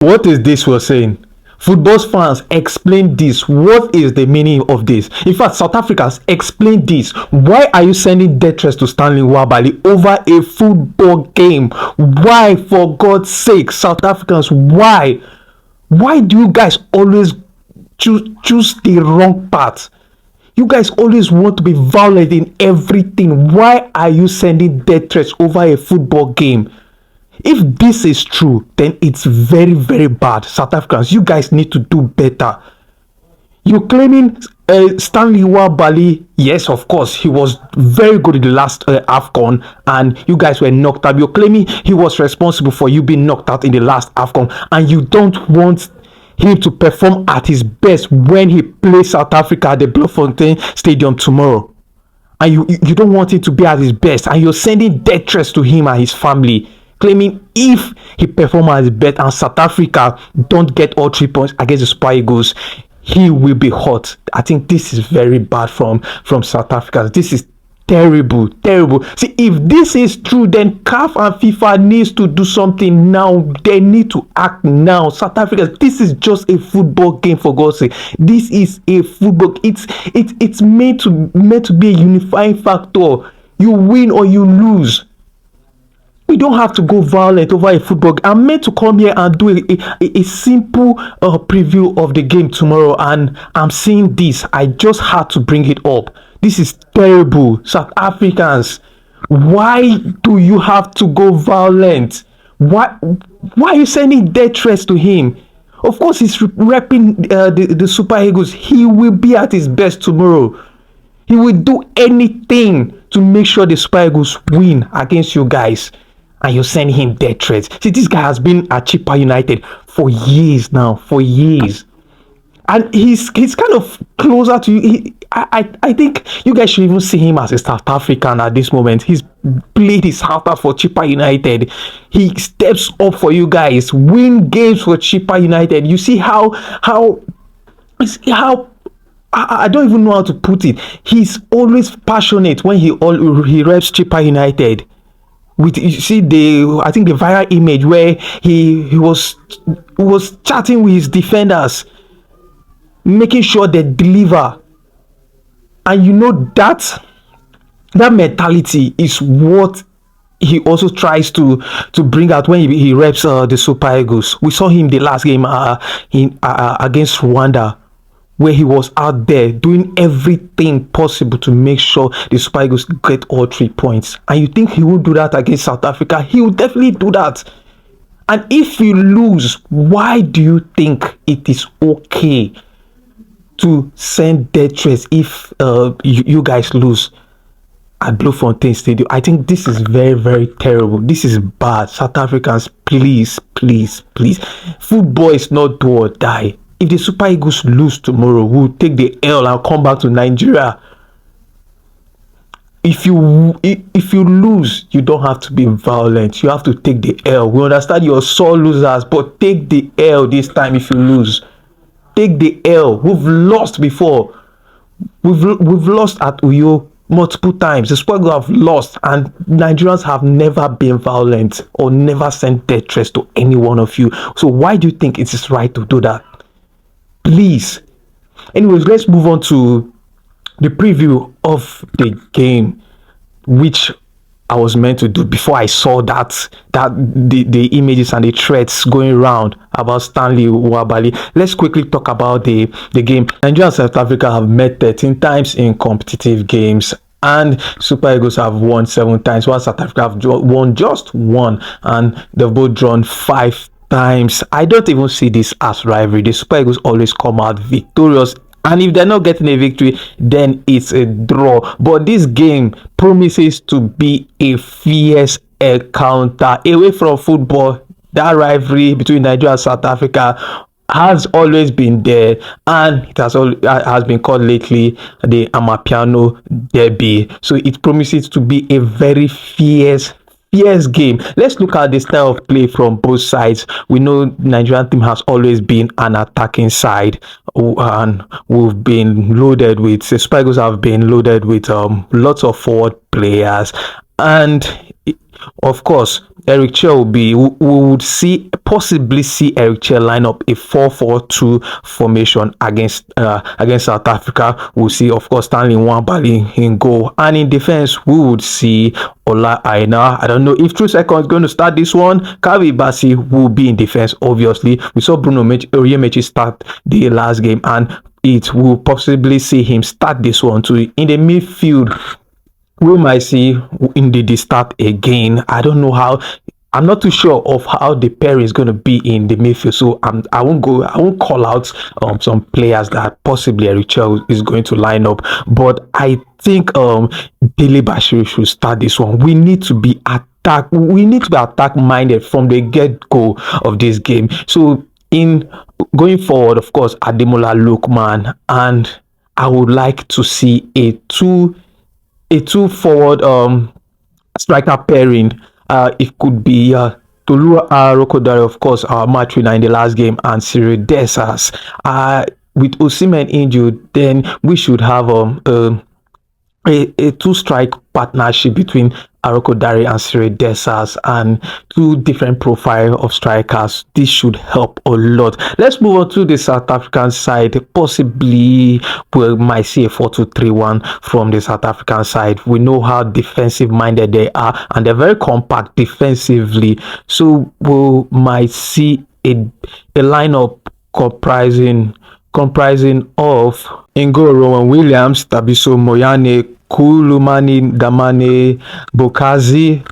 What is this we're saying? Football fans, explain this. What is the meaning of this? In fact, South Africans, explain this. Why are you sending death threats to Stanley Nwabali over a football game? Why, for God's sake, South Africans, why? Why do you guys always choose the wrong path? You guys always want to be violent in everything. Why are you sending death threats over a football game? If this is true, then it's very, very bad. South Africans, you guys need to do better. You're claiming Stanley Nwabali. Yes, of course, he was very good in the last AFCON and you guys were knocked out. You're claiming he was responsible for you being knocked out in the last AFCON and you don't want him to perform at his best when he plays South Africa at the Bloemfontein Stadium tomorrow. And you don't want him to be at his best and you're sending death threats to him and his family, claiming if he performs at his best and South Africa don't get all 3 points against the Super Eagles, he will be hurt. I think this is very bad from South Africa. This is terrible. See, if this is true, then CAF and FIFA needs to do something now. They need to act now. South Africa, this is just a football game, for God's sake. This is a football. It's meant to be a unifying factor. You win or you lose. We don't have to go violent over a football game. I'm meant to come here and do a simple preview of the game tomorrow, and I'm seeing this. I just had to bring it up. This is terrible. South Africans, why do you have to go violent? Why are you sending death threats to him? Of course, he's repping the Super Eagles. He will be at his best tomorrow. He will do anything to make sure the Super Eagles win against you guys. And you're sending him death threats. See, this guy has been at Chippa United for years now. For years. And he's kind of closer to you. I think you guys should even see him as a South African at this moment. He's played his heart out for Chippa United. He steps up for you guys. Win games for Chippa United. You see how I don't even know how to put it. He's always passionate when he reps Chippa United. You see I think the viral image where he was chatting with his defenders, making sure they deliver. And you know that mentality is what he also tries to bring out when he reps the Super Eagles. We saw him the last game against Rwanda, where he was out there doing everything possible to make sure the Super Eagles get all 3 points. And you think he will do that against South Africa? He will definitely do that. And if you lose, why do you think it is okay to send death threats if you guys lose at Bloemfontein Stadium? I think this is very, very terrible. This is bad. South Africans, please. Football is not do or die. If the Super Eagles lose tomorrow, we'll take the L and come back to Nigeria. If you lose, you don't have to be violent. You have to take the L. We understand you're sore losers, but take the L this time if you lose. Take the L. We've lost before. We've lost at Uyo multiple times. The Super Eagles have lost, and Nigerians have never been violent or never sent death threats to any one of you. So why do you think it is right to do that? Please. Anyways, let's move on to the preview of the game, which I was meant to do before I saw that the images and the threats going around about Stanley Nwabali. Let's quickly talk about the game. Nigeria and South Africa have met 13 times in competitive games, and Super Eagles have won 7 times, while South Africa have won just 1, and they've both drawn 5 times. I don't even see this as rivalry. The Super Eagles always come out victorious, and if they're not getting a victory, then it's a draw. But this game promises to be a fierce encounter. Away from football, that rivalry between Nigeria and South Africa has always been there, and it has been called lately the Amapiano Derby. So it promises to be a very fierce game. Let's look at the style of play from both sides. We know Nigerian team has always been an attacking side, and we've been loaded with, the Super Eagles have been loaded with lots of forward players, and Of course, Eric Chell will be. We would possibly see Eric Chell line up a 4-4-2 formation against South Africa. We'll see, of course, Stanley Nwabali in goal, and in defense, we would see Aina. I don't know if True Second is going to start this one. Bassey will be in defense. Obviously, we saw Bruno Onyemaechi start the last game, and it will possibly see him start this one too. In the midfield, we might see Ndidi start again. I don't know how. I'm not too sure of how the pair is going to be in the midfield, so I won't call out some players that possibly Richel is going to line up. But I think Dele-Bashiru should start this one. We need to be attack minded from the get go of this game. So in going forward, of course, Ademola Lookman, and I would like to see a two forward striker pairing. It could be Tolu Rokodare, of course, our match winner in the last game, and Cyril Dessers. With Osimhen injured, then we should have a two-strike partnership between Arokodare and Cyril Dessers, and two different profile of strikers. This should help a lot. Let's move on to the South African side. Possibly we might see a 4-2-3-1 from the South African side. We know how defensive minded they are, and they're very compact defensively. So we might see a lineup comprising of Ingo Rowan Williams, Tabiso Moyane, Kulumani Damane, Bokazi,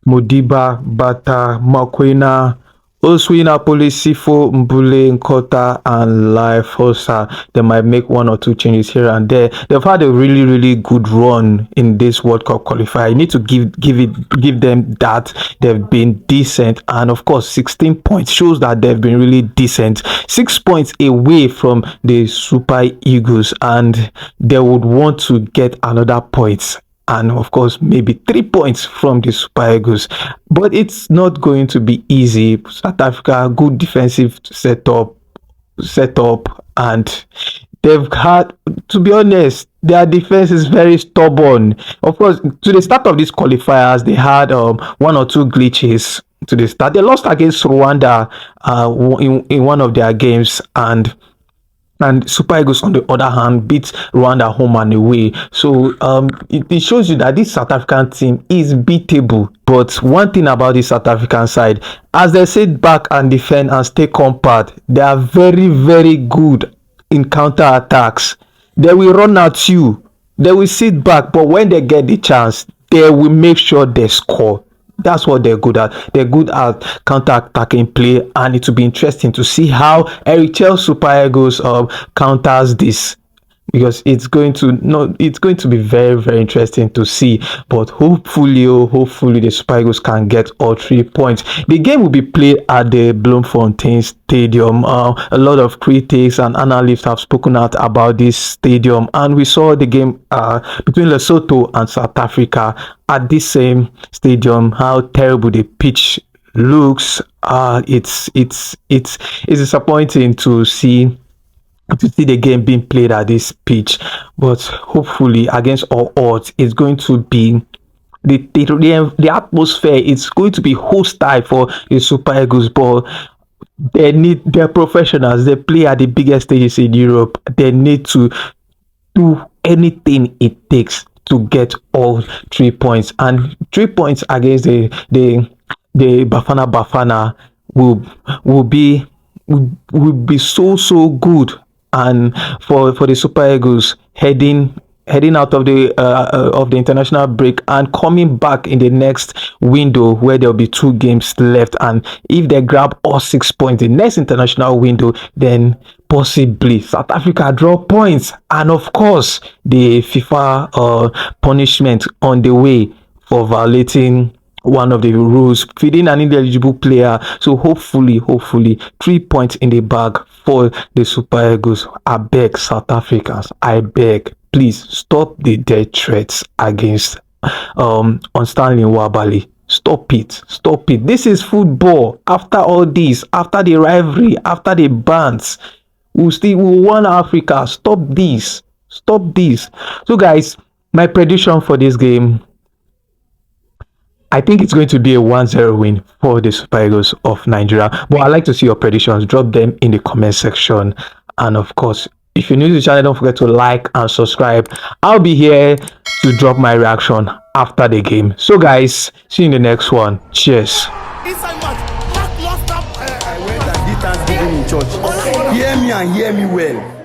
Modiba, Bata, Makwena, Oswina, Polisifo, Mbule, Nkota, and Laifosa. They might make one or two changes here and there. They've had a really, really good run in this World Cup qualifier. You need to give them that. They've been decent, and of course 16 points shows that they've been really decent. 6 points away from the Super Eagles, and they would want to get another point, and of course maybe 3 points from the Super Eagles. But it's not going to be easy. South Africa, good defensive setup, and they've had, to be honest, their defense is very stubborn. Of course, to the start of these qualifiers, they had one or two glitches to the start. They lost against Rwanda in one of their games, and Super Eagles, on the other hand, beat Rwanda home and away. So it shows you that this South African team is beatable. But one thing about the South African side, as they sit back and defend and stay compact, they are very, very good in counter attacks. They will run at you. They will sit back, but when they get the chance, they will make sure they score. That's what they're good at. They're good at counter-attacking play, and it will be interesting to see how Eric Chell Super Eagles counters this, because it's going to be very, very interesting to see. But hopefully the Super Eagles can get all 3 points. The game will be played at the Bloemfontein Stadium. A lot of critics and analysts have spoken out about this stadium, and we saw the game between Lesotho and South Africa at this same stadium. How terrible the pitch looks. It's disappointing to see the game being played at this pitch, but hopefully, against all odds, it's going to be the atmosphere. It's going to be hostile for the Super Eagles, but they're professionals. They play at the biggest stages in Europe. They need to do anything it takes to get all 3 points, and 3 points against the Bafana will be so good. And for the Super Eagles heading out of the international break and coming back in the next window, where there'll be 2 games left, and if they grab all 6 points in the next international window, then possibly South Africa draw points, and of course the FIFA punishment on the way for violating one of the rules, feeding an ineligible player. So hopefully 3 points in the bag for the Super Eagles. I beg South Africans, I beg, please stop the death threats against on Stanley Nwabali. Stop it. This is football. After all this, after the rivalry, after the bans, we want Africa. Stop this. So guys, my prediction for this game, I think it's going to be a 1-0 win for the Super Eagles of Nigeria. But I'd like to see your predictions. Drop them in the comment section. And of course, if you're new to the channel, don't forget to like and subscribe. I'll be here to drop my reaction after the game. So guys, see you in the next one. Cheers. I went and did Thanksgiving in church. Hear me and hear me well.